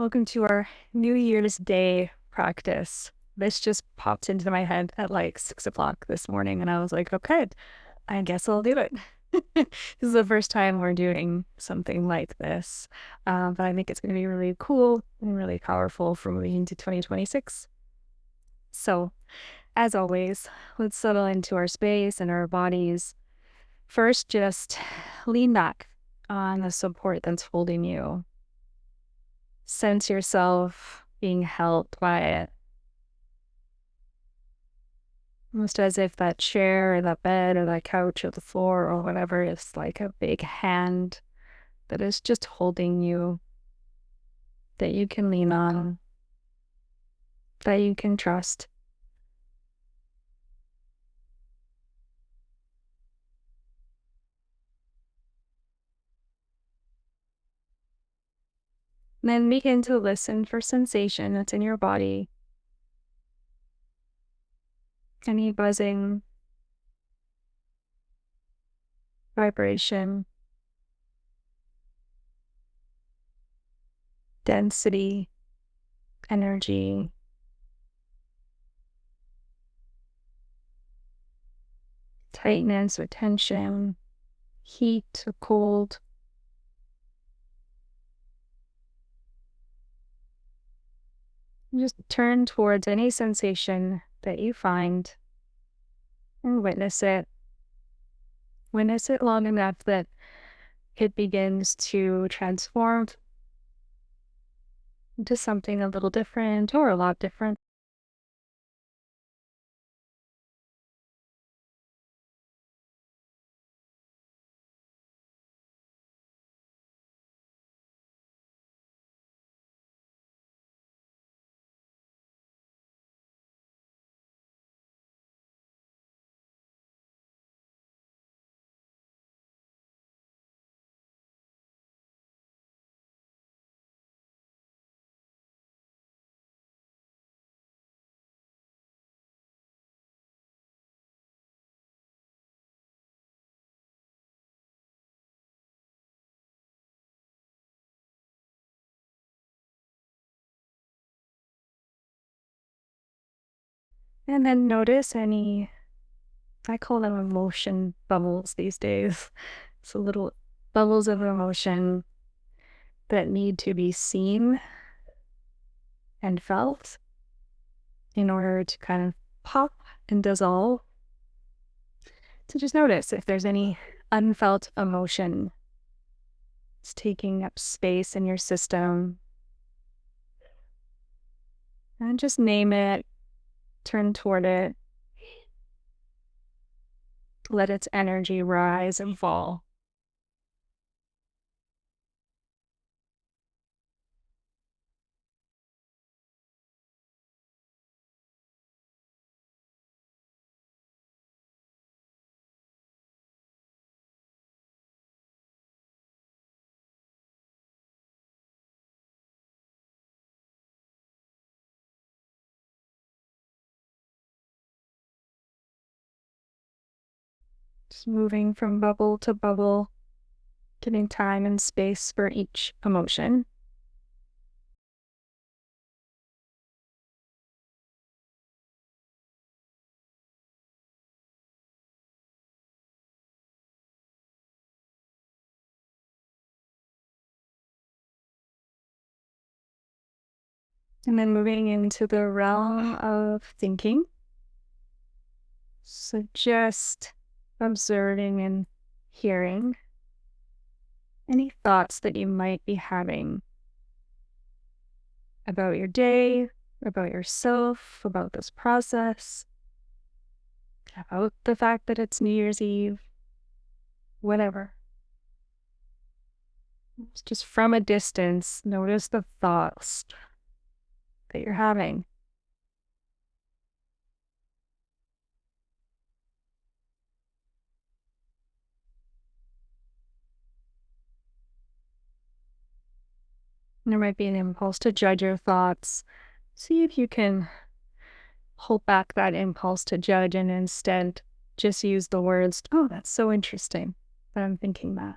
Welcome to our New Year's Day practice. This just popped into my head at like 6 o'clock this morning, and I was like, okay, I guess I'll do it. This is the first time we're doing something like this, but I think it's going to be really cool and really powerful for moving into 2026. So, as always, let's settle into our space and our bodies. First, just lean back on the support that's holding you. Sense yourself being held by it. Almost as if that chair or that bed or that couch or the floor or whatever is like a big hand that is just holding you, that you can lean on, that you can trust. And then begin to listen for sensation that's in your body. Any buzzing, vibration, density, energy, tightness or tension, heat or cold. Just turn towards any sensation that you find and witness it. Witness it long enough that it begins to transform into something a little different or a lot different. And then notice any, I call them emotion bubbles these days. So little bubbles of emotion that need to be seen and felt in order to kind of pop and dissolve. So just notice if there's any unfelt emotion. It's taking up space in your system. And just name it, turn toward it, let its energy rise and fall. Just moving from bubble to bubble, giving time and space for each emotion. And then moving into the realm of thinking. So just observing and hearing any thoughts that you might be having about your day, about yourself, about this process, about the fact that it's New Year's Eve, whatever. Just from a distance, notice the thoughts that you're having. There might be an impulse to judge your thoughts. See if you can hold back that impulse to judge and instead just use the words, oh, that's so interesting that I'm thinking that.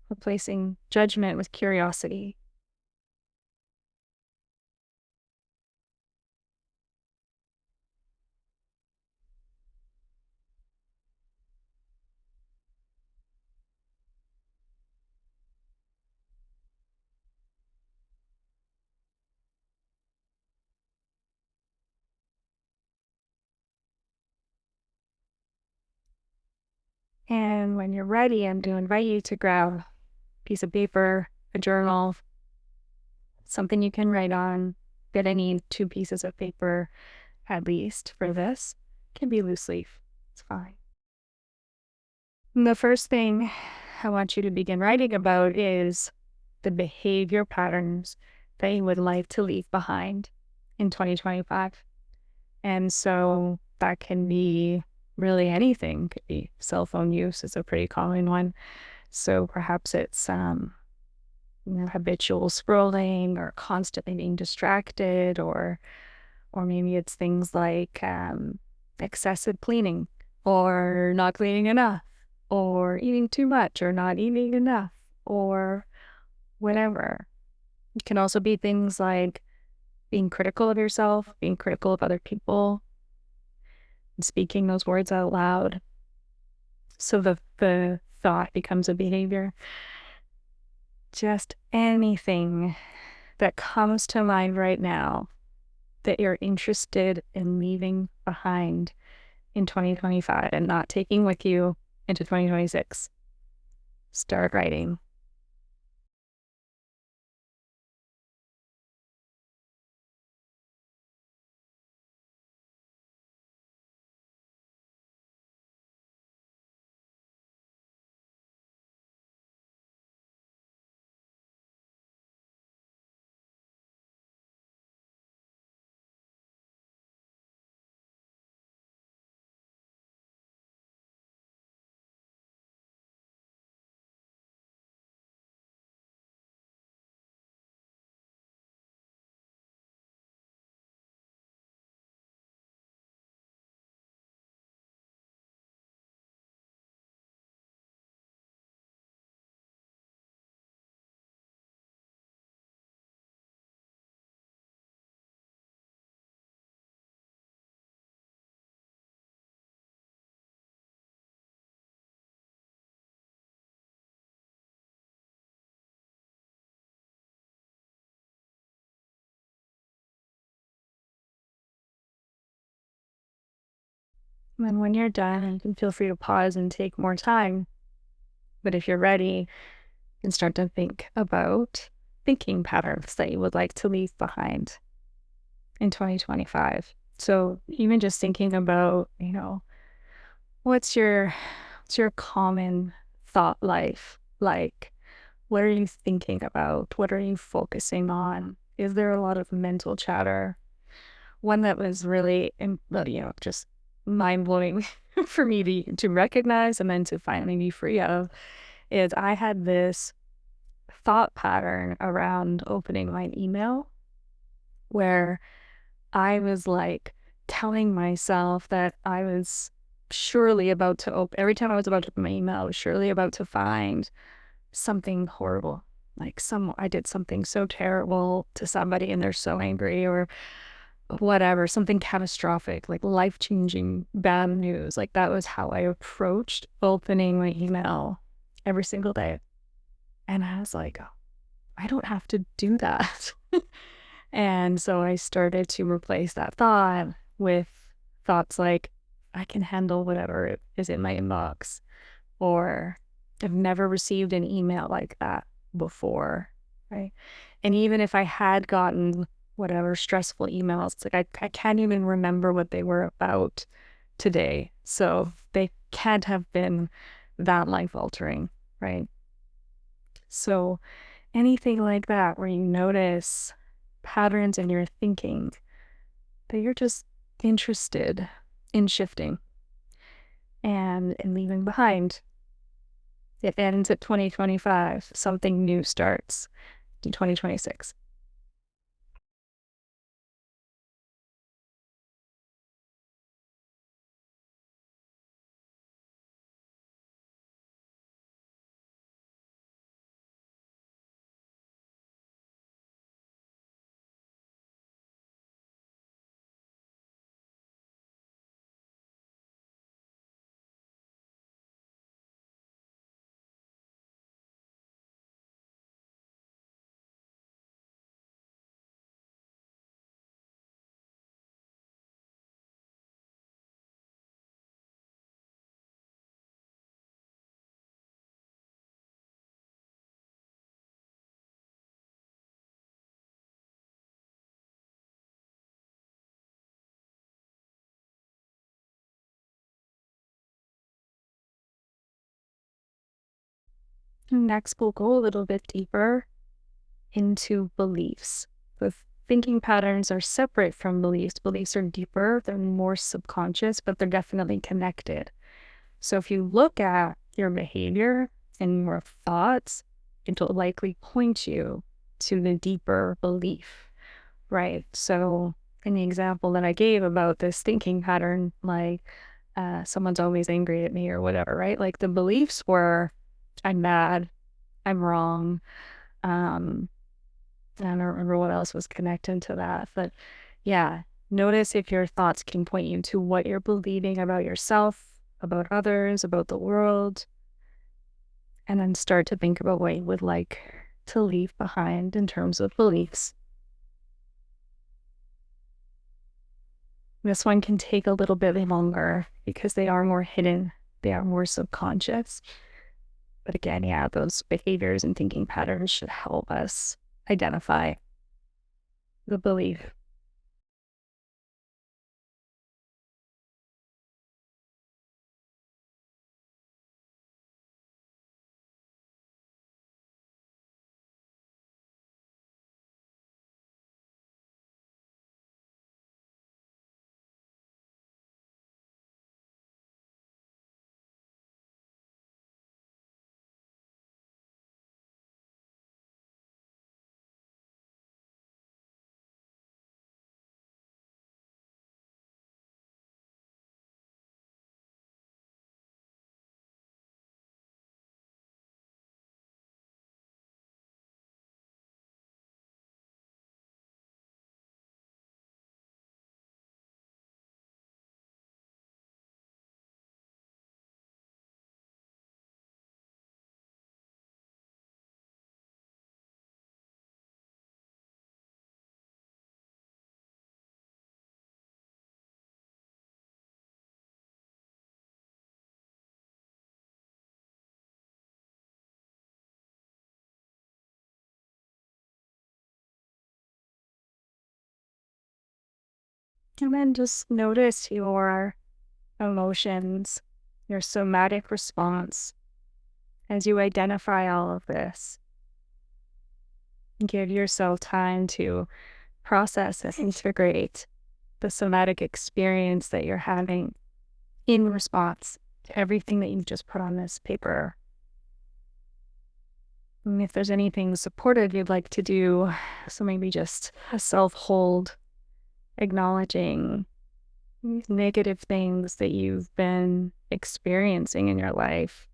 Replacing judgment with curiosity. And when you're ready, I'm going to invite you to grab a piece of paper, a journal, something you can write on. Gonna need 2 pieces of paper at least for this. Can be loose leaf. It's fine. And the first thing I want you to begin writing about is the behavior patterns that you would like to leave behind in 2025. And so that can be really anything. Could be cell phone use is a pretty common one. So perhaps it's habitual scrolling or constantly being distracted, or maybe it's things like excessive cleaning or not cleaning enough or eating too much or not eating enough or whatever. It can also be things like being critical of yourself, being critical of other people, and speaking those words out loud. So the thought becomes a behavior. Just anything that comes to mind right now that you're interested in leaving behind in 2025 and not taking with you into 2026. Start writing. And when you're done, you can feel free to pause and take more time. But if you're ready, you can start to think about thinking patterns that you would like to leave behind in 2025. So even just thinking about, what's your common thought life like? What are you thinking about? What are you focusing on? Is there a lot of mental chatter? One that was really, just mind-blowing for me to recognize and then to finally be free of is I had this thought pattern around opening my email where I was like telling myself that I was surely about to open, every time I was about to open my email, I was surely about to find something horrible. Like I did something so terrible to somebody and they're so angry, or whatever, something catastrophic, like life-changing bad news. Like that was how I approached opening my email every single day. And I was like, oh, I don't have to do that. And so I started to replace that thought with thoughts like, I can handle whatever is in my inbox, or I've never received an email like that before, right? And even if I had gotten whatever stressful emails, it's like I can't even remember what they were about today. So they can't have been that life-altering, right? So anything like that where you notice patterns in your thinking that you're just interested in shifting and in leaving behind. It ends at 2025. Something new starts in 2026. Next, we'll go a little bit deeper into beliefs. The thinking patterns are separate from beliefs. Beliefs are deeper, they're more subconscious, but they're definitely connected. So if you look at your behavior and your thoughts, it'll likely point you to the deeper belief, right? So in the example that I gave about this thinking pattern, like someone's always angry at me or whatever, right? Like the beliefs were, I'm mad, I'm wrong. I don't remember what else was connected to that, but yeah, notice if your thoughts can point you to what you're believing about yourself, about others, about the world, and then start to think about what you would like to leave behind in terms of beliefs. This one can take a little bit longer because they are more hidden, they are more subconscious. But again, yeah, those behaviors and thinking patterns should help us identify the belief. And then just notice your emotions, your somatic response as you identify all of this. Give yourself time to process and integrate the somatic experience that you're having in response to everything that you've just put on this paper. And if there's anything supportive you'd like to do, so maybe just a self-hold, acknowledging negative things that you've been experiencing in your life,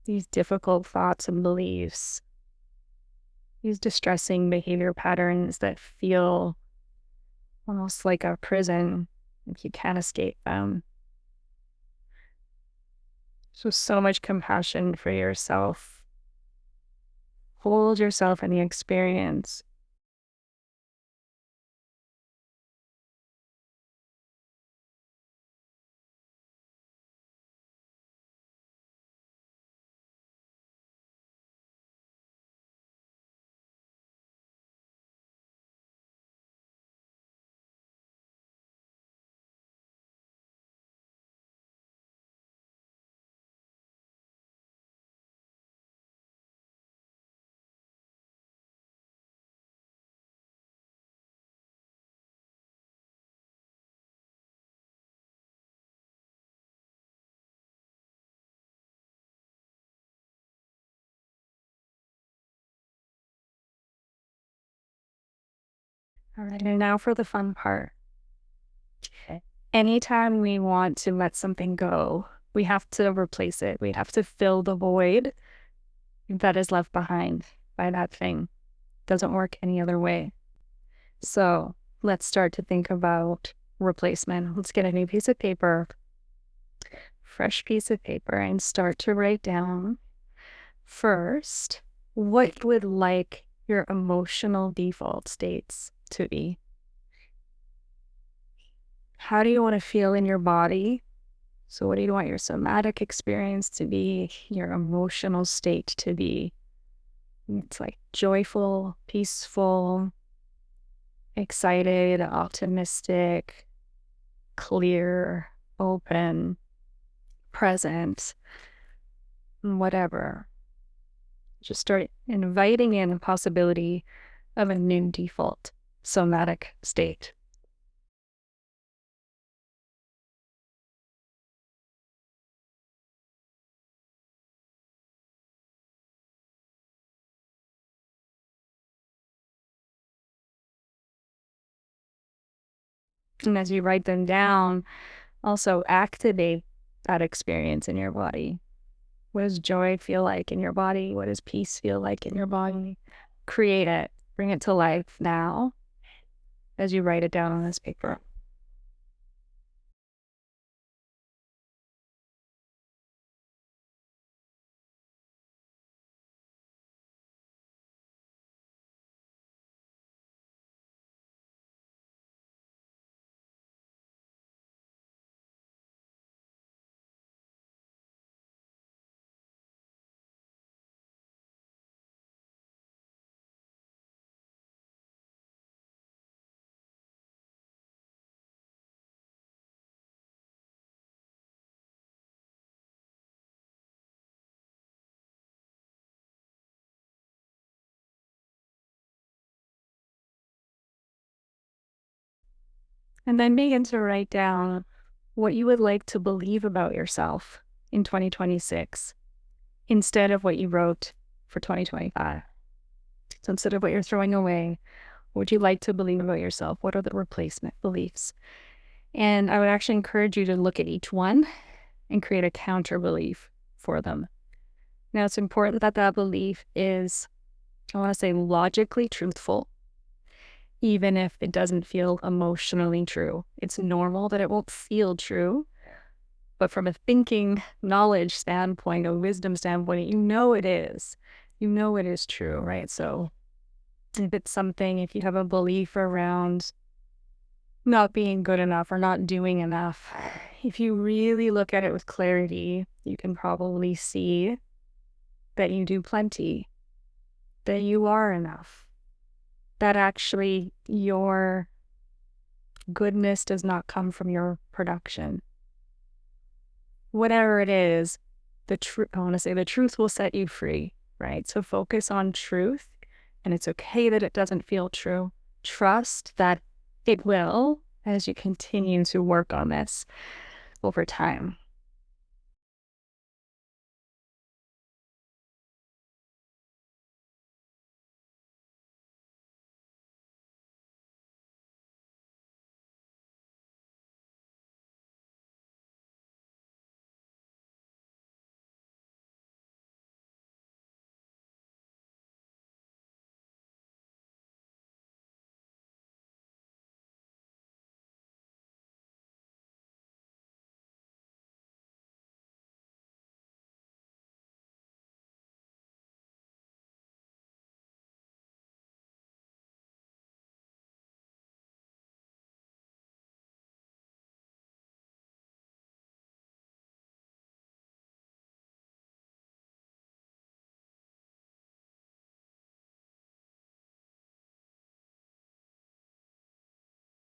these difficult thoughts and beliefs, these distressing behavior patterns that feel almost like a prison, like you can't escape them. So much compassion for yourself. Hold yourself in the experience. All right, and now for the fun part. Okay. Anytime we want to let something go, we have to replace it. We have to fill the void that is left behind by that thing. Doesn't work any other way. So let's start to think about replacement. Let's get a new piece of paper, fresh piece of paper, and start to write down first what you would like your emotional default states to be. How do you want to feel in your body? So what do you want your somatic experience to be, your emotional state to be? It's like joyful, peaceful, excited, optimistic, clear, open, present, whatever. Just start inviting in the possibility of a new default somatic state. And as you write them down, also activate that experience in your body. What does joy feel like in your body? What does peace feel like in your body? Create it, bring it to life now as you write it down on this paper. And then begin to write down what you would like to believe about yourself in 2026 instead of what you wrote for 2025. So instead of what you're throwing away, what would you like to believe about yourself? What are the replacement beliefs? And I would actually encourage you to look at each one and create a counter belief for them. Now, it's important that that belief is, I want to say, logically truthful, even if it doesn't feel emotionally true. It's normal that it won't feel true, but from a thinking, knowledge standpoint, a wisdom standpoint, you know it is. You know it is true, right? So if it's something, if you have a belief around not being good enough or not doing enough, if you really look at it with clarity, you can probably see that you do plenty, that you are enough, that actually your goodness does not come from your production. Whatever it is, I want to say the truth will set you free, right? So focus on truth, and it's okay that it doesn't feel true. Trust that it will as you continue to work on this over time.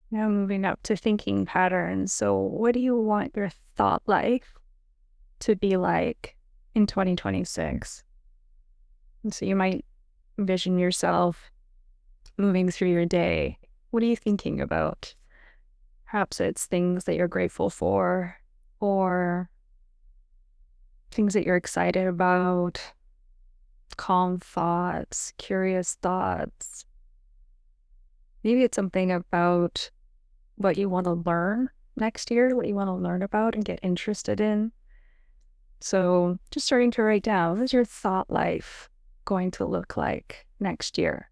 Now moving up to thinking patterns. So what do you want your thought life to be like in 2026? And so you might envision yourself moving through your day. What are you thinking about? Perhaps it's things that you're grateful for, or things that you're excited about, calm thoughts, curious thoughts. Maybe it's something about what you want to learn next year, what you want to learn about and get interested in. So just starting to write down, what is your thought life going to look like next year?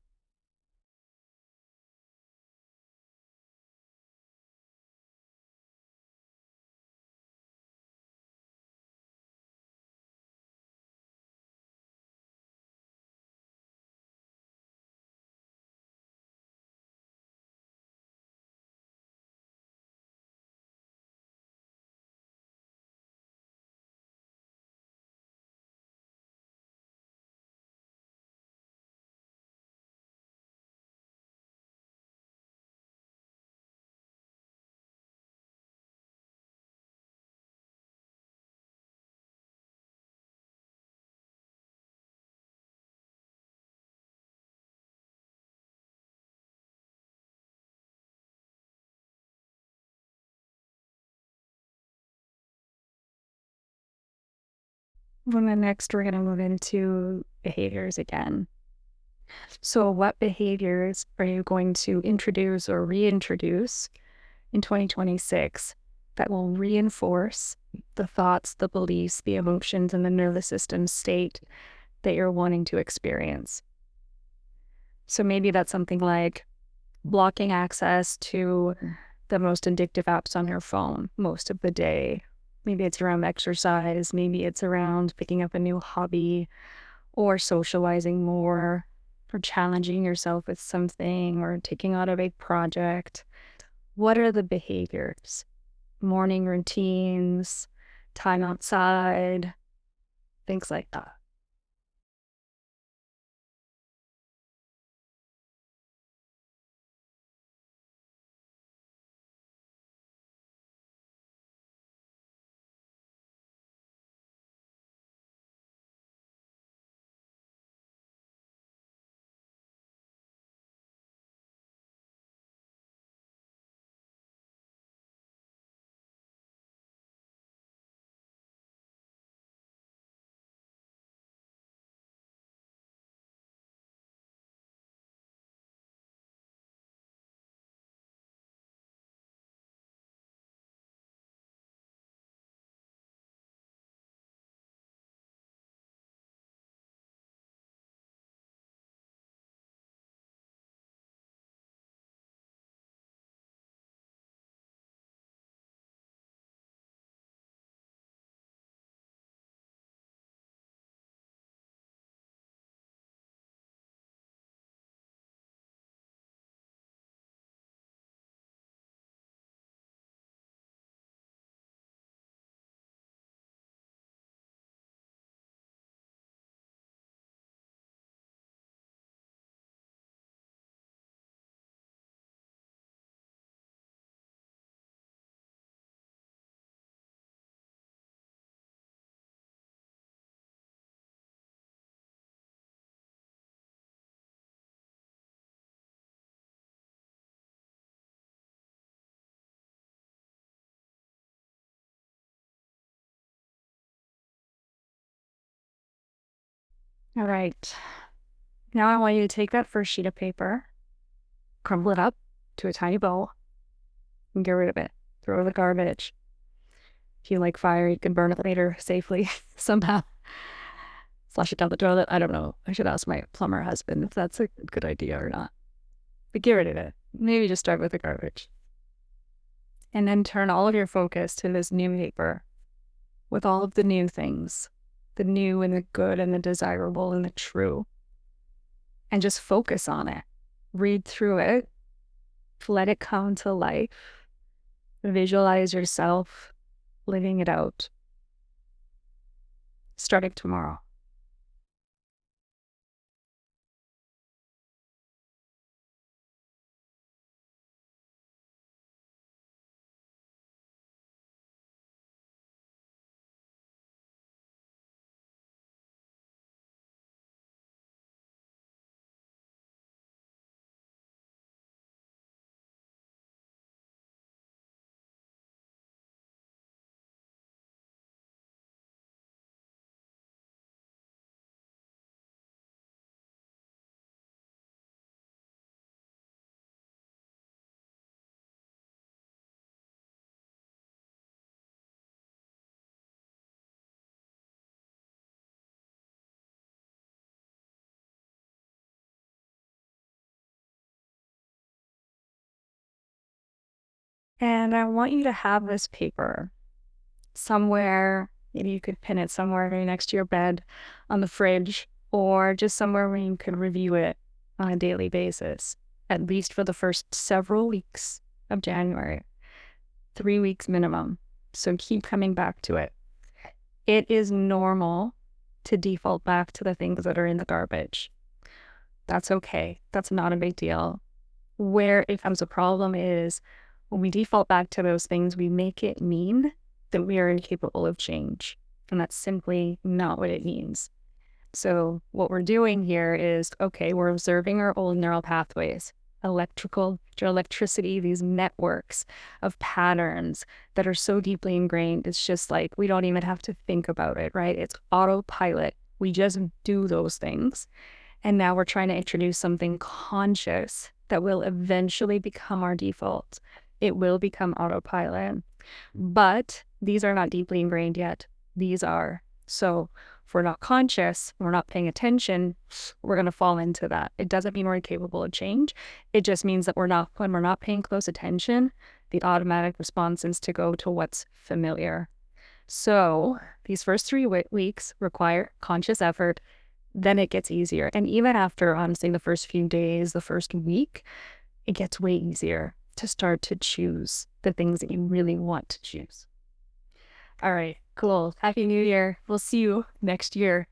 And then next, we're going to move into behaviors again. So, what behaviors are you going to introduce or reintroduce in 2026 that will reinforce the thoughts, the beliefs, the emotions, and the nervous system state that you're wanting to experience? So, maybe that's something like blocking access to the most addictive apps on your phone most of the day. Maybe it's around exercise, maybe it's around picking up a new hobby or socializing more or challenging yourself with something or taking on a big project. What are the behaviors? Morning routines, time outside, things like that. All right. Now I want you to take that first sheet of paper, crumble it up to a tiny ball, and get rid of it. Throw it in the garbage. If you like fire, you can burn it later safely somehow. Flush it down the toilet. I don't know. I should ask my plumber husband if that's a good idea or not. But get rid of it. Maybe just start with the garbage. And then turn all of your focus to this new paper with all of the new things, the new and the good and the desirable and the true. And just focus on it. Read through it. Let it come to life. Visualize yourself living it out. Starting tomorrow. And I want you to have this paper somewhere. Maybe you could pin it somewhere maybe next to your bed, on the fridge, or just somewhere where you could review it on a daily basis, at least for the first several weeks of January, 3 weeks minimum. So keep coming back to it. It is normal to default back to the things that are in the garbage. That's okay. That's not a big deal. Where it becomes a problem is when we default back to those things, we make it mean that we are incapable of change. And that's simply not what it means. So what we're doing here is, okay, we're observing our old neural pathways. electricity, these networks of patterns that are so deeply ingrained. It's just like we don't even have to think about it, right? It's autopilot. We just do those things. And now we're trying to introduce something conscious that will eventually become our default. It will become autopilot. But these are not deeply ingrained yet. These are. So if we're not conscious, we're not paying attention, we're going to fall into that. It doesn't mean we're incapable of change. It just means that when we're not paying close attention, the automatic response is to go to what's familiar. So these first 3 weeks require conscious effort. Then it gets easier. And even after, honestly, the first few days, the first week, it gets way easier to start to choose the things that you really want to choose. All right, cool. Happy New Year. We'll see you next year.